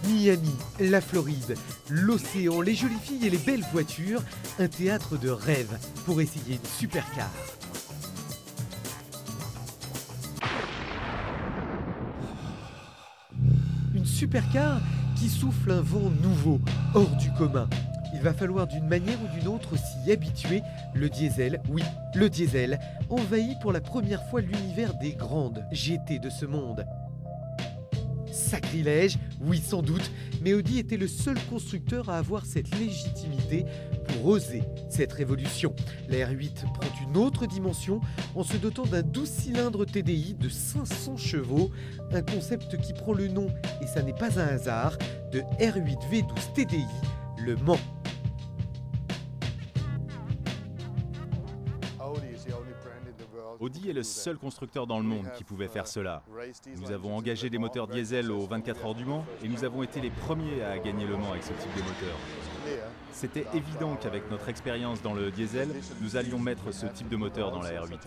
Miami, la Floride, l'océan, les jolies filles et les belles voitures, un théâtre de rêve pour essayer une supercar. Une supercar qui souffle un vent nouveau, hors du commun. Il va falloir d'une manière ou d'une autre s'y habituer. Le diesel, oui, le diesel, envahit pour la première fois l'univers des grandes GT de ce monde. Sacrilège, oui sans doute, mais Audi était le seul constructeur à avoir cette légitimité pour oser cette révolution. La R8 prend une autre dimension en se dotant d'un 12 cylindres TDI de 500 chevaux, un concept qui prend le nom, et ça n'est pas un hasard, de R8 V12 TDI, Le Mans. Audi est le seul constructeur dans le monde qui pouvait faire cela. Nous avons engagé des moteurs diesel aux 24 heures du Mans et nous avons été les premiers à gagner le Mans avec ce type de moteur. C'était évident qu'avec notre expérience dans le diesel, nous allions mettre ce type de moteur dans la R8.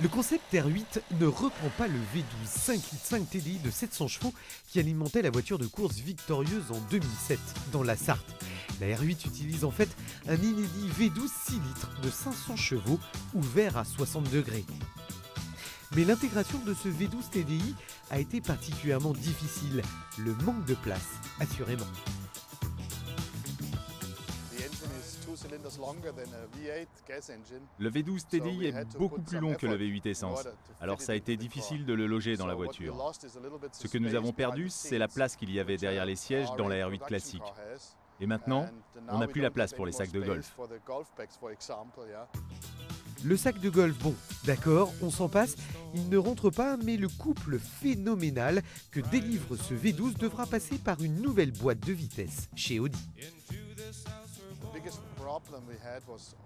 Le concept R8 ne reprend pas le V12 5.5 TDI de 700 chevaux qui alimentait la voiture de course victorieuse en 2007 dans la Sarthe. La R8 utilise en fait un inédit V12 6 litres de 500 chevaux ouvert à 60 degrés. Mais l'intégration de ce V12 TDI a été particulièrement difficile, le manque de place, assurément. Le V12 TDI est beaucoup plus long que le V8 essence, alors ça a été difficile de le loger dans la voiture. Ce que nous avons perdu, c'est la place qu'il y avait derrière les sièges dans la R8 classique. Et maintenant, on n'a plus la place pour les sacs de golf. Le sac de golf, bon, d'accord, on s'en passe, il ne rentre pas, mais le couple phénoménal que délivre ce V12 devra passer par une nouvelle boîte de vitesse chez Audi.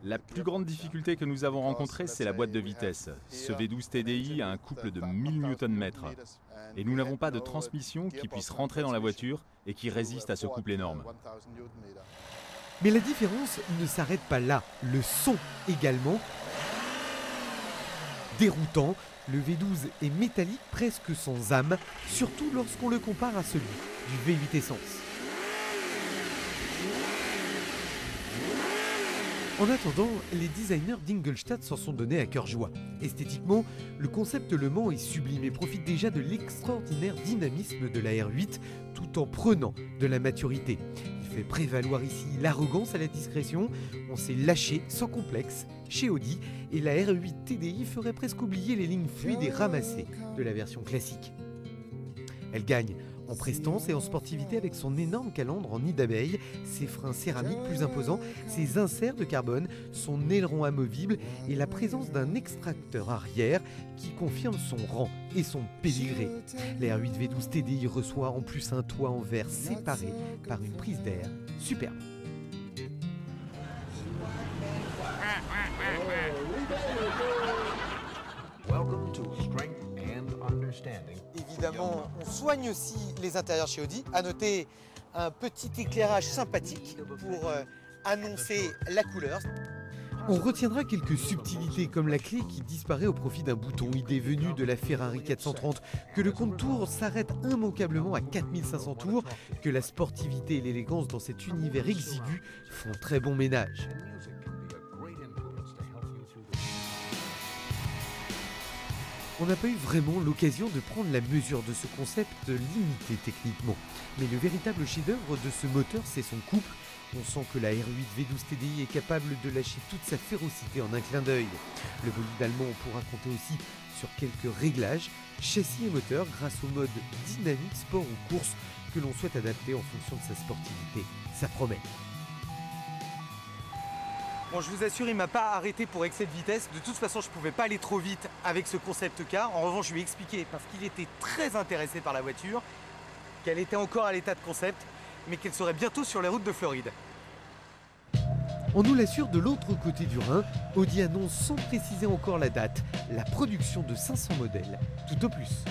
La plus grande difficulté que nous avons rencontrée, c'est la boîte de vitesse. Ce V12 TDI a un couple de 1000 Nm. Et nous n'avons pas de transmission qui puisse rentrer dans la voiture et qui résiste à ce couple énorme. Mais la différence ne s'arrête pas là. Le son également. Déroutant, le V12 est métallique presque sans âme, surtout lorsqu'on le compare à celui du V8 essence. En attendant, les designers d'Ingolstadt s'en sont donnés à cœur joie. Esthétiquement, le concept Le Mans est sublime et profite déjà de l'extraordinaire dynamisme de la R8 tout en prenant de la maturité. Il fait prévaloir ici l'arrogance à la discrétion, on s'est lâché sans complexe chez Audi et la R8 TDI ferait presque oublier les lignes fluides et ramassées de la version classique. Elle gagne en prestance et en sportivité avec son énorme calandre en nid d'abeille, ses freins céramiques plus imposants, ses inserts de carbone, son aileron amovible et la présence d'un extracteur arrière qui confirme son rang et son pédigré. La R8 V12 TDI reçoit en plus un toit en verre séparé par une prise d'air superbe. Welcome to Strength and Understanding. Évidemment, on soigne aussi les intérieurs chez Audi. À noter un petit éclairage sympathique pour annoncer la couleur. On retiendra quelques subtilités comme la clé qui disparaît au profit d'un bouton, idée venue de la Ferrari 430, que le compte tours s'arrête immanquablement à 4500 tours, que la sportivité et l'élégance dans cet univers exigu font très bon ménage. On n'a pas eu vraiment l'occasion de prendre la mesure de ce concept limité techniquement. Mais le véritable chef-d'œuvre de ce moteur, c'est son couple. On sent que la R8 V12 TDI est capable de lâcher toute sa férocité en un clin d'œil. Le bolide allemand pourra compter aussi sur quelques réglages, châssis et moteur grâce au mode dynamique sport ou course que l'on souhaite adapter en fonction de sa sportivité. Ça promet. Bon, je vous assure, il ne m'a pas arrêté pour excès de vitesse. De toute façon, je ne pouvais pas aller trop vite avec ce concept car. En revanche, je lui ai expliqué, parce qu'il était très intéressé par la voiture, qu'elle était encore à l'état de concept, mais qu'elle serait bientôt sur les routes de Floride. On nous l'assure de l'autre côté du Rhin, Audi annonce sans préciser encore la date, la production de 500 modèles, tout au plus.